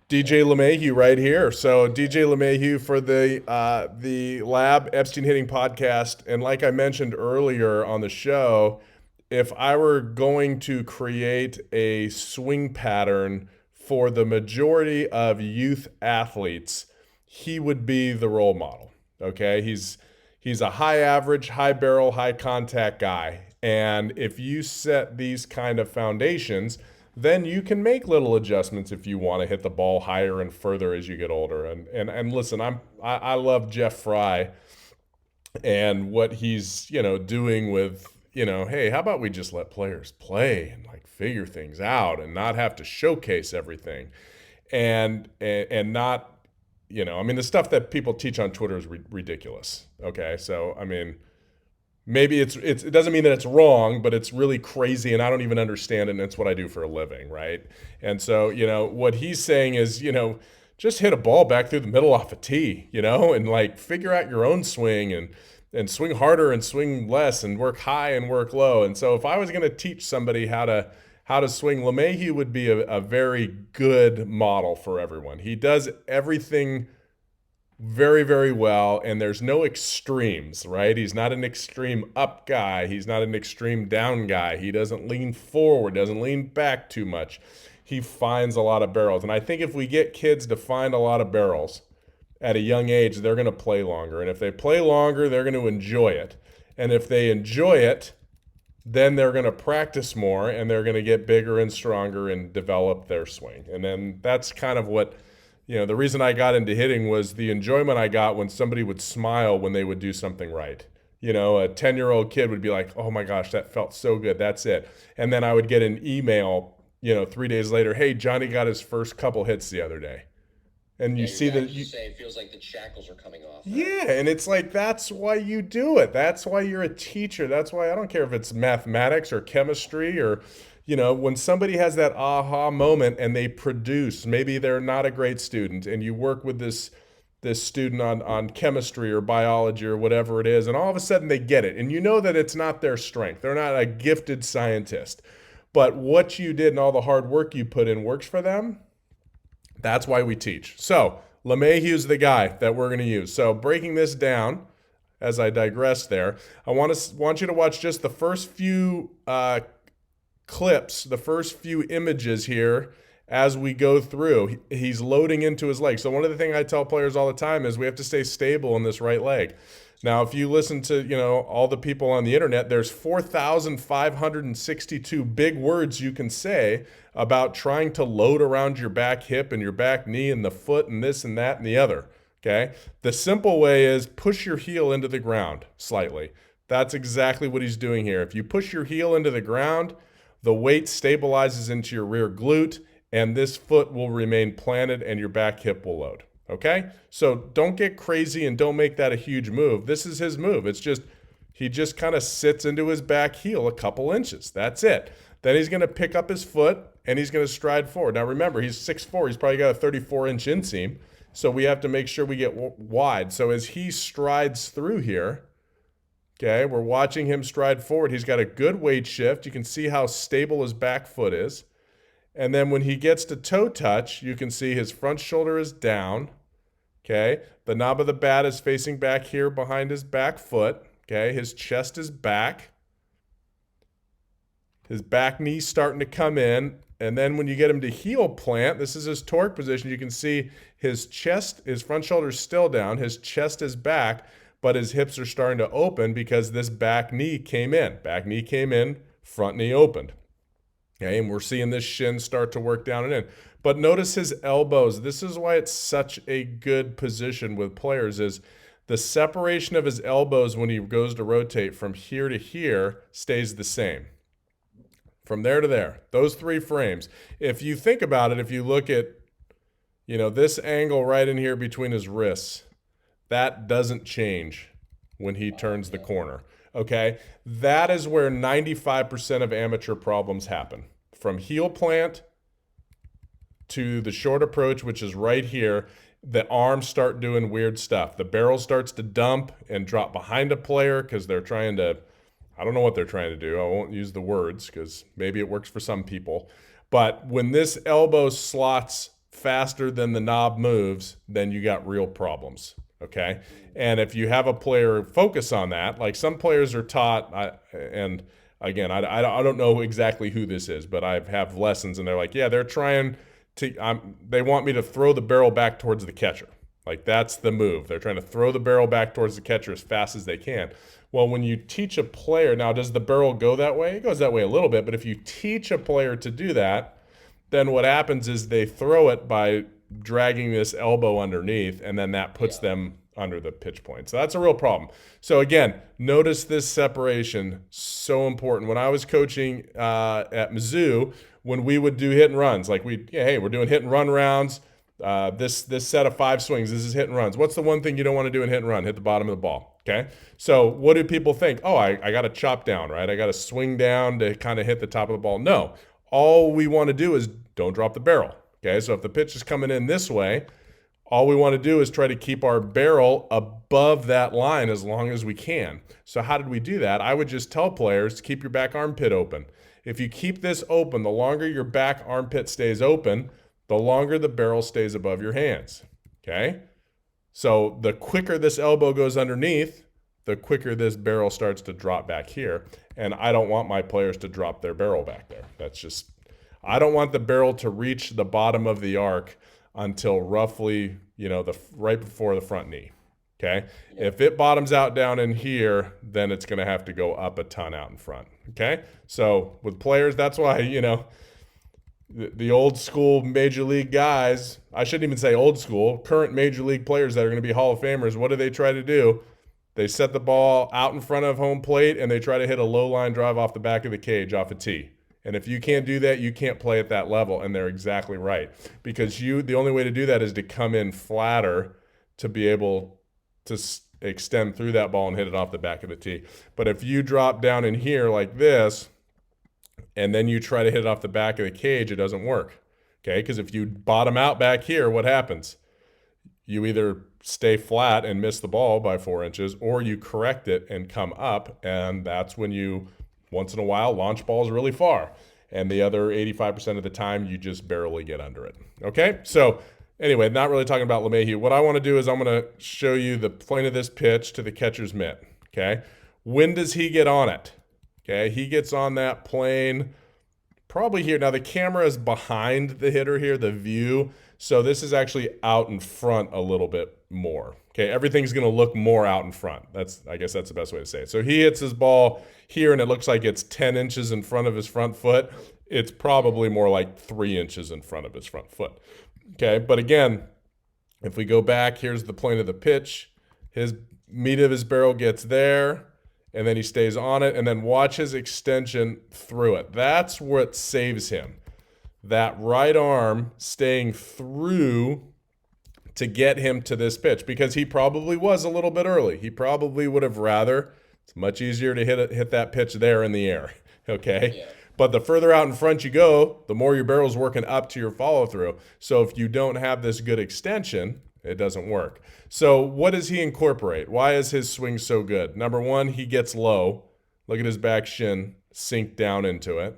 DJ Lemahieu right here. So DJ Lemahieu for the Lab Epstein Hitting podcast, and like I mentioned earlier on the show, if I were going to create a swing pattern for the majority of youth athletes, he would be the role model. Okay, he's a high average, high barrel, high contact guy, and if you set these kind of foundations, then you can make little adjustments if you want to hit the ball higher and further as you get older. And listen, I love Jeff Fry and what he's doing with hey, how about we just let players play and like figure things out and not have to showcase everything and not I mean the stuff that people teach on Twitter is ridiculous. Okay, so I mean maybe it doesn't mean that it's wrong, but it's really crazy and I don't even understand it, and it's what I do for a living, right? And so, what he's saying is, just hit a ball back through the middle off a tee, and like figure out your own swing and swing harder and swing less and work high and work low. And so if I was going to teach somebody how to swing, LeMahieu would be a very good model for everyone. He does everything very, very well, and there's no extremes, right? He's not an extreme up guy. He's not an extreme down guy. He doesn't lean forward, doesn't lean back too much. He finds a lot of barrels. And I think if we get kids to find a lot of barrels at a young age, they're going to play longer. And if they play longer, they're going to enjoy it. And if they enjoy it, then they're going to practice more and they're going to get bigger and stronger and develop their swing. And then that's kind of what the reason I got into hitting was the enjoyment I got when somebody would smile when they would do something right. A 10-year-old kid would be like, oh my gosh, that felt so good. That's it. And then I would get an email, 3 days later, hey, Johnny got his first couple hits the other day. And you Yeah, your see dad that used to say it feels like the shackles are coming off, right? yeah, and it's like that's why you do it. That's why you're a teacher. That's why I don't care if it's mathematics or chemistry or when somebody has that aha moment and they produce, maybe they're not a great student and you work with this student on chemistry or biology or whatever it is, and all of a sudden they get it. And you know that it's not their strength. They're not a gifted scientist. But what you did and all the hard work you put in works for them. That's why we teach. So LeMahieu's the guy that we're going to use. So breaking this down, as I digress there, I want you to watch just the first few clips, the first few images here as we go through. He's loading into his leg. So one of the things I tell players all the time is we have to stay stable in this right leg. Now, if you listen to, all the people on the internet, there's 4,562 big words you can say about trying to load around your back hip and your back knee and the foot and this and that and the other. Okay? The simple way is push your heel into the ground slightly. That's exactly what he's doing here. If you push your heel into the ground, the weight stabilizes into your rear glute and this foot will remain planted and your back hip will load. Okay? So don't get crazy and don't make that a huge move. This is his move. It's just, he just kind of sits into his back heel a couple inches. That's it. Then he's going to pick up his foot and he's going to stride forward. Now remember, he's 6'4". He's probably got a 34-inch inseam. So we have to make sure we get wide. So as he strides through here, okay, we're watching him stride forward. He's got a good weight shift. You can see how stable his back foot is. And then when he gets to toe touch, you can see his front shoulder is down. Okay, the knob of the bat is facing back here behind his back foot. Okay, his chest is back. His back knee's starting to come in. And then when you get him to heel plant, this is his torque position. You can see his chest, his front shoulder is still down. His chest is back, but his hips are starting to open because this back knee came in. Back knee came in, front knee opened. Okay, and we're seeing this shin start to work down and in. But notice his elbows. This is why it's such a good position with players is the separation of his elbows when he goes to rotate from here to here stays the same. From there to there, those 3 frames. If you think about it, if you look at, this angle right in here between his wrists, that doesn't change when he turns the corner. Okay, that is where 95% of amateur problems happen. From heel plant to the short approach, which is right here, the arms start doing weird stuff. The barrel starts to dump and drop behind a player because they're trying to, I don't know what they're trying to do. I won't use the words because maybe it works for some people. But when this elbow slots faster than the knob moves, then you got real problems. Okay. And if you have a player focus on that, like some players are taught, and again, I don't know exactly who this is, but I have lessons and they're like, yeah, they're trying to, they want me to throw the barrel back towards the catcher. Like that's the move. They're trying to throw the barrel back towards the catcher as fast as they can. Well, when you teach a player, now does the barrel go that way? It goes that way a little bit, but if you teach a player to do that, then what happens is they throw it by dragging this elbow underneath, and then that puts them under the pitch point. So that's a real problem. So again, notice this separation, so important. When I was coaching at Mizzou, when we would do hit and runs, like hey, we're doing hit and run rounds. This set of 5 swings, this is hit and runs. What's the one thing you don't want to do in hit and run? Hit the bottom of the ball. Okay. So what do people think? Oh, I got to chop down, right? I got to swing down to kind of hit the top of the ball. No, all we want to do is don't drop the barrel. Okay. So if the pitch is coming in this way, all we want to do is try to keep our barrel above that line as long as we can. So how did we do that? I would just tell players to keep your back armpit open. If you keep this open, the longer your back armpit stays open, the longer the barrel stays above your hands. Okay? So the quicker this elbow goes underneath, the quicker this barrel starts to drop back here. And I don't want my players to drop their barrel back there. That's just, I don't want the barrel to reach the bottom of the arc until roughly, right before the front knee. Okay? If it bottoms out down in here, then it's going to have to go up a ton out in front. Okay? So with players, that's why, the old school major league guys, I shouldn't even say old school, current major league players that are going to be Hall of Famers, what do they try to do? They set the ball out in front of home plate and they try to hit a low line drive off the back of the cage off a tee. And if you can't do that, you can't play at that level. And they're exactly right. Because the only way to do that is to come in flatter to be able to extend through that ball and hit it off the back of the tee. But if you drop down in here like this, and then you try to hit it off the back of the cage, it doesn't work. Okay? Because if you bottom out back here, what happens? You either stay flat and miss the ball by 4 inches, or you correct it and come up, and that's when you, once in a while, launch balls really far. And the other 85% of the time, you just barely get under it. Okay? So anyway, not really talking about Lemahieu. What I want to do is I'm going to show you the point of this pitch to the catcher's mitt. Okay? When does he get on it? Okay, he gets on that plane probably here. Now the camera is behind the hitter here, the view. So this is actually out in front a little bit more. Okay, everything's going to look more out in front. I guess that's the best way to say it. So he hits his ball here and it looks like it's 10 inches in front of his front foot. It's probably more like 3 inches in front of his front foot. Okay, but again, if we go back, here's the point of the pitch. His meat of his barrel gets there. And then he stays on it, and then watch his extension through it. That's what saves him. That right arm staying through to get him to this pitch, because he probably was a little bit early. He probably would have rather. It's much easier to hit that pitch there in the air, okay? Yeah. But the further out in front you go, the more your barrel's working up to your follow-through. So if you don't have this good extension, it doesn't work. So what does he incorporate? Why is his swing so good? Number one, he gets low. Look at his back shin sink down into it.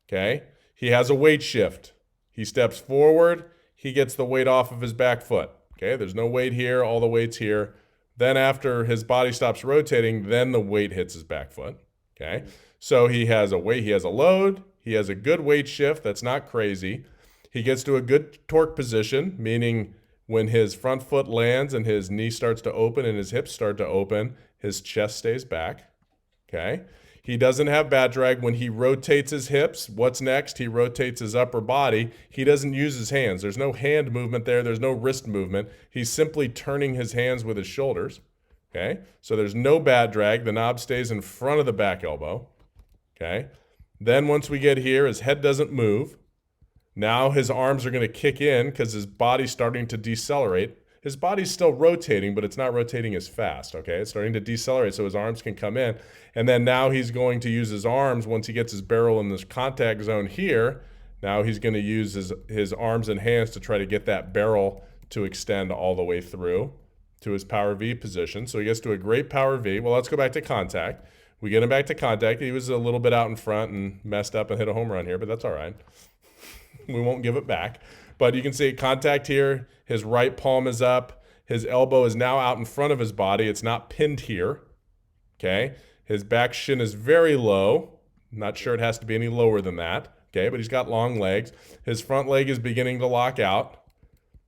Okay? He has a weight shift. He steps forward. He gets the weight off of his back foot. Okay? There's no weight here. All the weight's here. Then after his body stops rotating, then the weight hits his back foot. Okay? So he has a weight. He has a load. He has a good weight shift. That's not crazy. He gets to a good torque position, meaning when his front foot lands and his knee starts to open and his hips start to open, his chest stays back. Okay? He doesn't have bat drag. When he rotates his hips, what's next? He rotates his upper body. He doesn't use his hands. There's no hand movement there. There's no wrist movement. He's simply turning his hands with his shoulders. Okay? So there's no bat drag. The knob stays in front of the back elbow. Okay? Then once we get here, his head doesn't move. Now his arms are going to kick in because his body's starting to decelerate. His body's still rotating, but it's not rotating as fast, okay? It's starting to decelerate so his arms can come in. And then now he's going to use his arms once he gets his barrel in this contact zone here. Now he's going to use his arms and hands to try to get that barrel to extend all the way through to his power V position. So he gets to a great power V. Well, let's go back to contact. We get him back to contact. He was a little bit out in front and messed up and hit a home run here, but that's all right. We won't give it back. But you can see contact here. His right palm is up. His elbow is now out in front of his body. It's not pinned here. Okay. His back shin is very low. Not sure it has to be any lower than that. Okay, but he's got long legs. His front leg is beginning to lock out.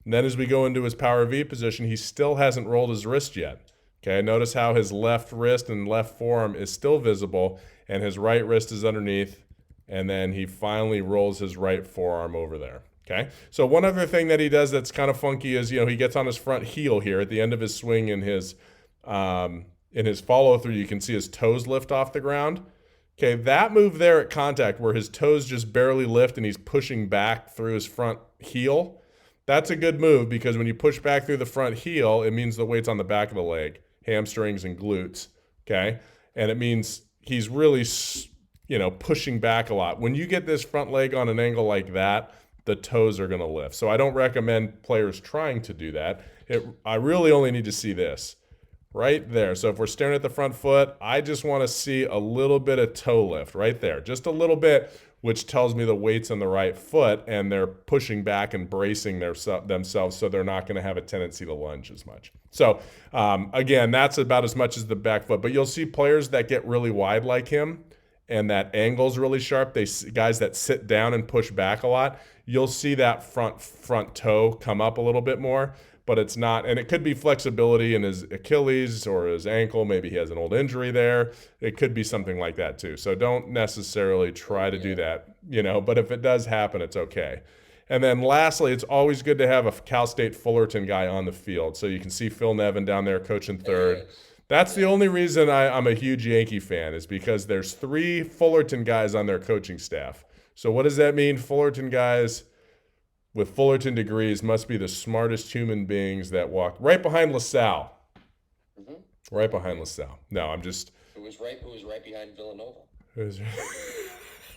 And then as we go into his power V position, he still hasn't rolled his wrist yet. Okay, notice how his left wrist and left forearm is still visible, and his right wrist is underneath, and then he finally rolls his right forearm over there. Okay, so one other thing that he does that's kind of funky is, he gets on his front heel here at the end of his swing in his follow through. You can see his toes lift off the ground. Okay, that move there at contact where his toes just barely lift and he's pushing back through his front heel, that's a good move because when you push back through the front heel, it means the weight's on the back of the leg, hamstrings and glutes, okay? And it means he's really, pushing back a lot. When you get this front leg on an angle like that, the toes are going to lift. So I don't recommend players trying to do that. I really only need to see this. Right there. So if we're staring at the front foot, I just want to see a little bit of toe lift right there. Just a little bit, which tells me the weight's on the right foot and they're pushing back and bracing themselves so they're not going to have a tendency to lunge as much. So again, that's about as much as the back foot. But you'll see players that get really wide like him and that angle's really sharp. Guys that sit down and push back a lot, you'll see that front toe come up a little bit more. But it's not, and it could be flexibility in his Achilles or his ankle. Maybe he has an old injury there. It could be something like that too. So don't necessarily try to do that, but if it does happen, it's okay. And then lastly, it's always good to have a Cal State Fullerton guy on the field. So you can see Phil Nevin down there coaching third. That's the only reason I'm a huge Yankee fan is because there's 3 Fullerton guys on their coaching staff. So what does that mean? Fullerton guys with Fullerton degrees must be the smartest human beings that walk right behind LaSalle. Mm-hmm. Right behind LaSalle. No, I'm just. It was right behind Villanova.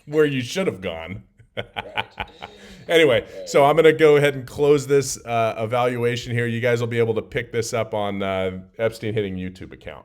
Where you should have gone. Right. Anyway, so I'm going to go ahead and close this evaluation here. You guys will be able to pick this up on Epstein Hitting YouTube account.